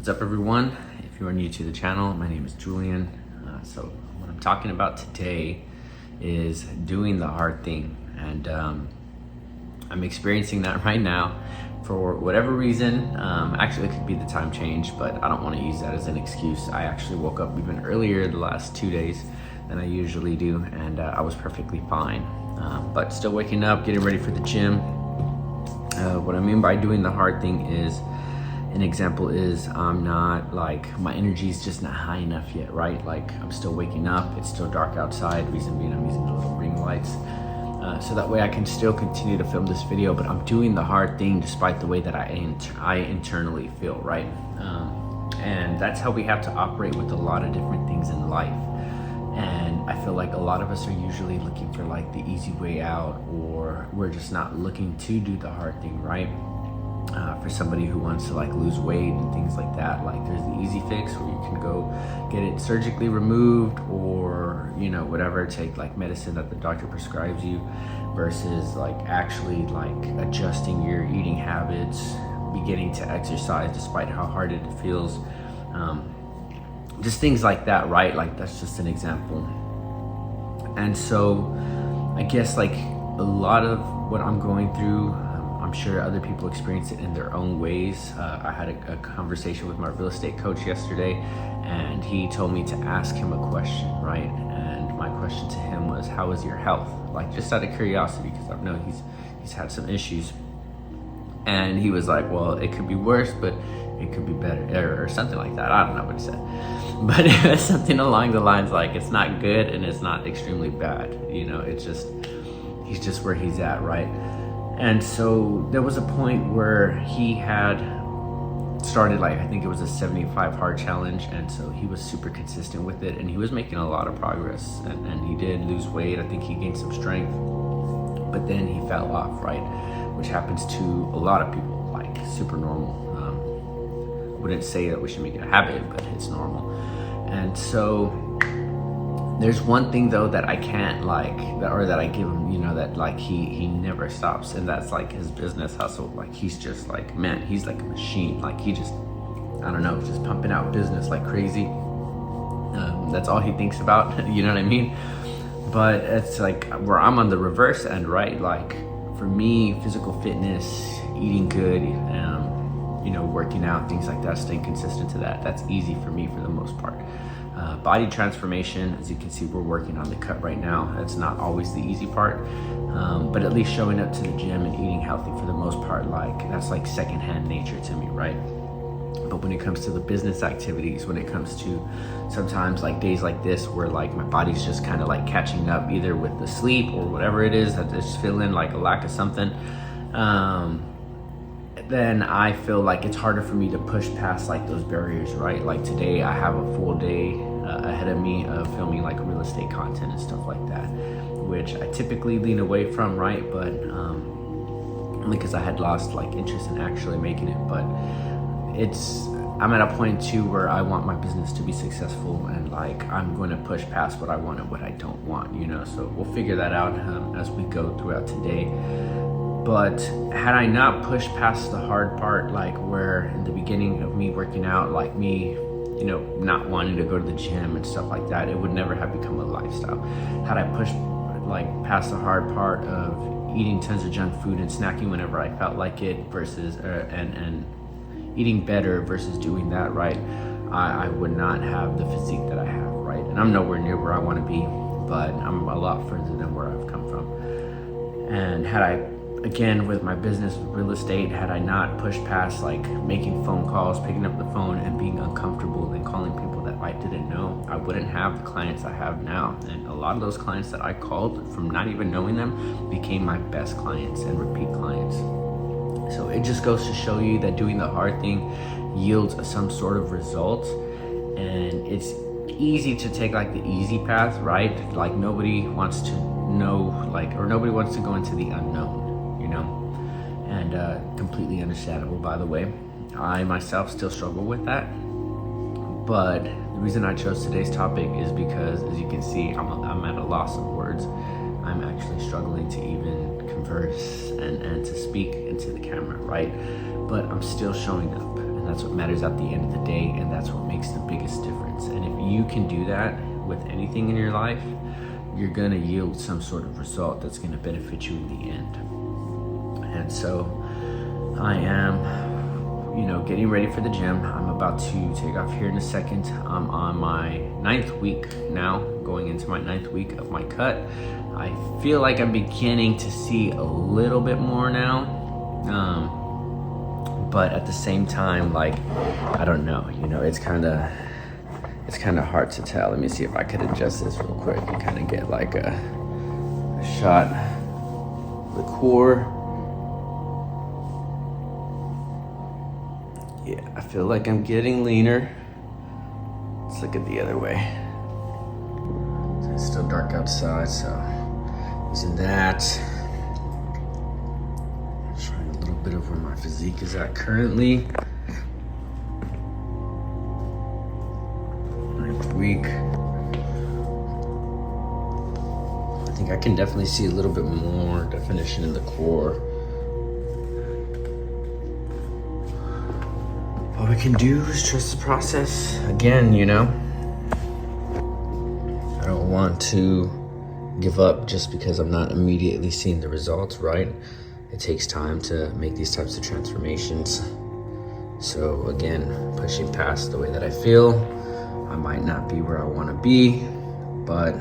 What's up, everyone? If you are new to the channel, my name is Julian. So what I'm talking about today is doing the hard thing, and I'm experiencing that right now for whatever reason. Actually, it could be the time change, but I don't want to use that as an excuse. I actually woke up even earlier the last 2 days than I usually do, and I was perfectly fine, but still waking up, getting ready for the gym. What I mean by doing the hard thing is, an example is I'm not like, my energy is just not high enough yet, right? Like I'm still waking up, it's still dark outside, reason being I'm using the little ring lights. So that way I can still continue to film this video, but I'm doing the hard thing despite the way that I internally feel, right? And that's how we have to operate with a lot of different things in life. And I feel like a lot of us are usually looking for like the easy way out, or we're just not looking to do the hard thing, right? For somebody who wants to like lose weight and things like that, like there's the easy fix where you can go get it surgically removed, or you know, whatever, take like medicine that the doctor prescribes you, versus like actually like adjusting your eating habits, beginning to exercise despite how hard it feels, just things like that, right? Like that's just an example. And so I guess like a lot of what I'm going through, I'm sure other people experience it in their own ways. I had a conversation with my real estate coach yesterday, and he told me to ask him a question, right? And my question to him was, how is your health? Like just out of curiosity, because I know he's had some issues. And he was like, well, it could be worse, but it could be better, or something like that. I don't know what he said, but it was something along the lines like, it's not good and it's not extremely bad. You know, it's just, he's just where he's at, right? And so there was a point where he had started, like, I think it was a 75 hard challenge. And so he was super consistent with it, and he was making a lot of progress, and he did lose weight. I think he gained some strength, but then he fell off, right? Which happens to a lot of people, like super normal. I wouldn't say that we should make it a habit, but it's normal. And so there's one thing though that I can't like, that I give him, you know, that like he never stops, and that's like his business hustle. Like he's just like, man, he's like a machine. Like he just, I don't know, just pumping out business like crazy. That's all he thinks about, you know what I mean? But it's like where I'm on the reverse end, right? Like for me, physical fitness, eating good, you know, working out, things like that, staying consistent to that, that's easy for me for the most part. Body transformation, as you can see, we're working on the cut right now. That's not always the easy part, but at least showing up to the gym and eating healthy for the most part, like that's like secondhand nature to me, right? But when it comes to the business activities, when it comes to sometimes like days like this where like my body's just kind of like catching up either with the sleep or whatever it is, that just feeling like a lack of something, then I feel like it's harder for me to push past like those barriers, right? Like today I have a full day ahead of me of filming like real estate content and stuff like that, which I typically lean away from, right? But only because I had lost like interest in actually making it. But I'm at a point too where I want my business to be successful, and like I'm going to push past what I want and what I don't want, you know? So we'll figure that out as we go throughout today. But had I not pushed past the hard part, like where in the beginning of me working out, like me, you know, not wanting to go to the gym and stuff like that, it would never have become a lifestyle. Had I pushed like past the hard part of eating tons of junk food and snacking whenever I felt like it, versus and eating better versus doing that, right, I would not have the physique that I have, right? And I'm nowhere near where I want to be, but I'm a lot further than where I've come from. And had I, again, with my business, with real estate, had I not pushed past like making phone calls, picking up the phone and being uncomfortable and calling people that I didn't know, I wouldn't have the clients I have now. And a lot of those clients that I called from not even knowing them became my best clients and repeat clients. So it just goes to show you that doing the hard thing yields some sort of result, and it's easy to take like the easy path, right? Like nobody wants to know, like, or nobody wants to go into the unknown, you know? And completely understandable, by the way. I myself still struggle with that, but the reason I chose today's topic is because, as you can see, I'm at a loss of words. I'm actually struggling to even converse and to speak into the camera, right? But I'm still showing up. And that's what matters at the end of the day, and that's what makes the biggest difference. And if you can do that with anything in your life, you're gonna yield some sort of result that's gonna benefit you in the end. And so I am, getting ready for the gym. I'm about to take off here in a second. I'm on my 9th week now, going into my 9th week of my cut. I feel like I'm beginning to see a little bit more now. But at the same time, like, I don't know, it's kind of hard to tell. Let me see if I could adjust this real quick and kind of get like a shot of the core. Yeah, I feel like I'm getting leaner. Let's look at the other way. It's still dark outside, so using that. Showing a little bit of where my physique is at currently. 9th week. I think I can definitely see a little bit more definition in the core. All we can do is trust the process. Again, I don't want to give up just because I'm not immediately seeing the results, right? It takes time to make these types of transformations. So again, pushing past the way that I feel. I might not be where I want to be, but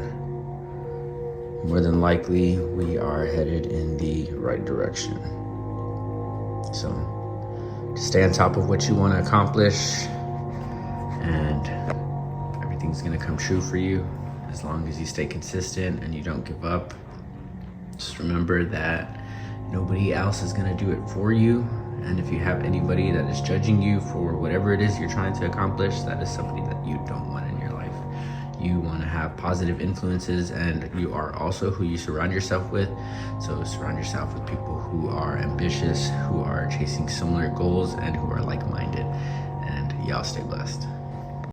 more than likely we are headed in the right direction. So just stay on top of what you want to accomplish, and everything's going to come true for you as long as you stay consistent and you don't give up. Just remember that nobody else is going to do it for you. And if you have anybody that is judging you for whatever it is you're trying to accomplish, that is somebody that you don't want in your life. You want to have positive influences, and you are also who you surround yourself with. So surround yourself with people who are ambitious, who are chasing similar goals, and who are like-minded. And y'all stay blessed.